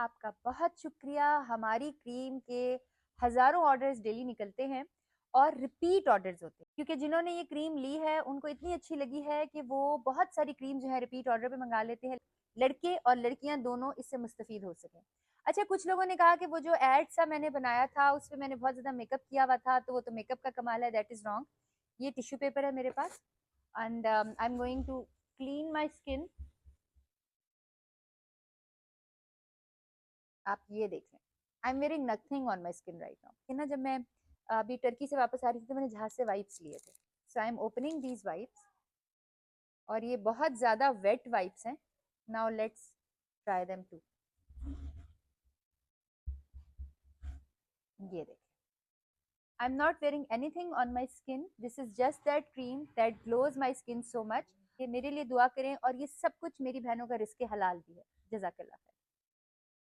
आपका बहुत शुक्रिया। हमारी क्रीम के हज़ारों ऑर्डर्स डेली निकलते हैं और रिपीट ऑर्डर्स होते हैं, क्योंकि जिन्होंने ये क्रीम ली है उनको इतनी अच्छी लगी है कि वो बहुत सारी क्रीम जो है रिपीट ऑर्डर पे मंगा लेते हैं, लड़के और लड़कियां दोनों इससे मुस्तफ़ीद हो सकें। अच्छा, कुछ लोगों ने कहा कि वो जो एड सा मैंने बनाया था उसमें मैंने बहुत ज़्यादा मेकअप किया हुआ था, तो वो तो मेकअप का कमाल है। That is wrong. ये टिश्यू पेपर है मेरे पास and I am going to clean my skin. आप ये देख लें, I am wearing nothing on my skin right now. कि ना, जब मैं अभी टर्की से वापस आ रही थी तो मैंने जहाज से वाइप्स लिए थे। So I am opening these wipes और ये बहुत ज़्यादा वेट वाइप्स हैं। Now let's try them too. ये देखें, I am not wearing anything on my skin. This is just that cream that glows my skin so much. ये मेरे लिए दुआ करें और ये सब कुछ मेरी बहनों का रिस्क हलाल भी है। जज़ाकल्लाह।